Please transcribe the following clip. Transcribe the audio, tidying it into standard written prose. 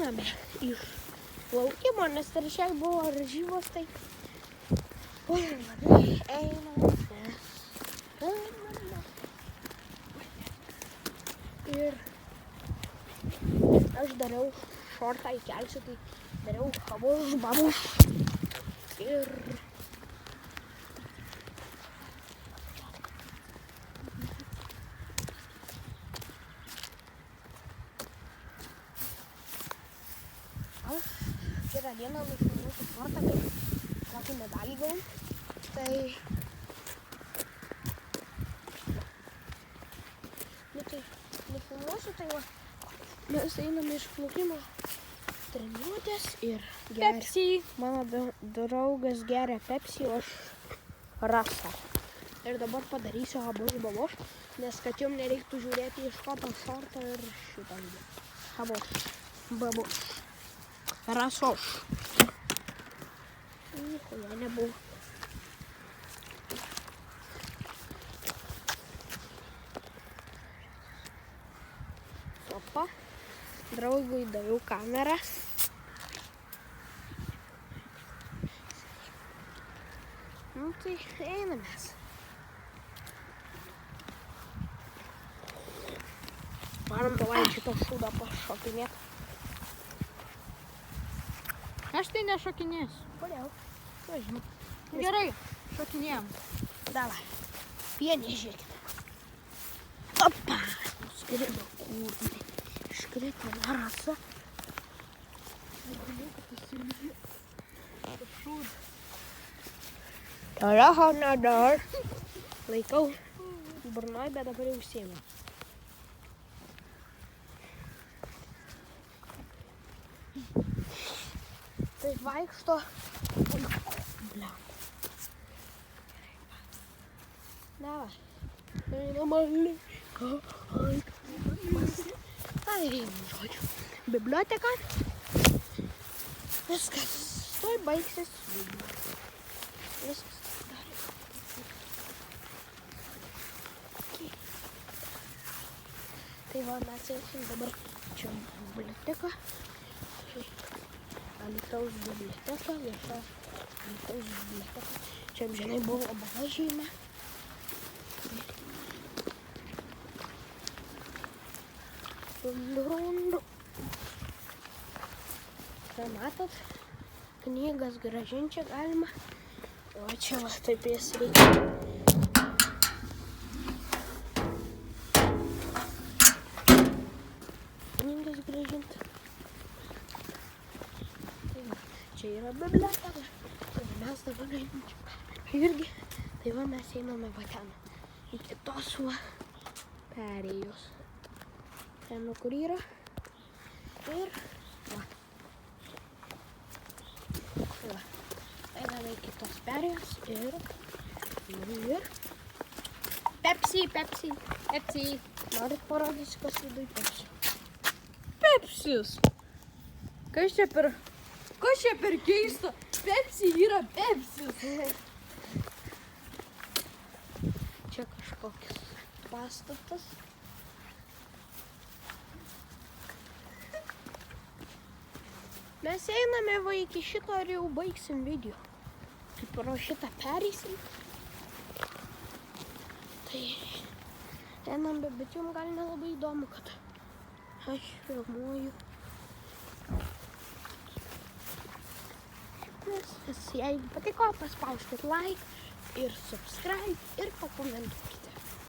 einame iš laukimo, nes trečiai buvo varžybos, tai einame. Ir aš dariau šortą įkelsiu, tai dariau kavos babus ir aš kitą dieną nufilmuosiu šortą, kaip kokį medalį gavom, tai nufilmuosiu, tai va, mes einame iš plaukimo treniruotės ir Pepsi. Mano draugas geria Pepsi, o aš Rasą. Ir dabar padarysiu habos babos, nes kad jums nereiktų žiūrėti iš koto šorto ir šitą video. Habos babos. Rasos. Nichuja nebuvo. Sopa. Draugui daviau kamerą. Nu tai einamės. Varom davai šito šūdą pašokinėt. Aš tai nešokinėsiu. Kodėl? Važinau. Gerai, šokinėjom. Davai. Pienė žiūrėkit. Opa! Skrido kūrnai. Iškrito Rasa. Taraho nadar. Laikau burnoj, bet dabar jau užsiėmiau. Taip vaikšto. Davai. Einamali. Ai, žodžiu. Biblioteka. Viskas. Tuoj baigsis video. Viskas. Tai va, mes eisim dabar čia biblioteka. Alytaus biblioteka, vieša Alytaus biblioteka. Čia amžinai buvo bagažinė. Rundu. Čia matot, knygas grąžinti čia galima. O čia va, taip jas reikia. Knygas grąžinti. Tai va, čia yra biblioteka. Tai mes dabar einam čia. Irgi. Tai va, mes einame va ten. Iki tos va perėjos. Ten, kur yra. Ir va. Va. Einame iki tos perėjos ir Pepsi. norit parodyti, kas viduj Pepsi. Pepsis. Kas čia per keista? Pepsi yra Pepsis. Čia kažkokius pastatas. Mes einame va iki šito ir jau baigsim video. Kaip pro šitą pereisim. Tai einam, bet jums gal nelabai įdomu, kad aš filmuoju. Viskas, jeigu patiko, paspauskit like ir subscribe ir pakomentuokite.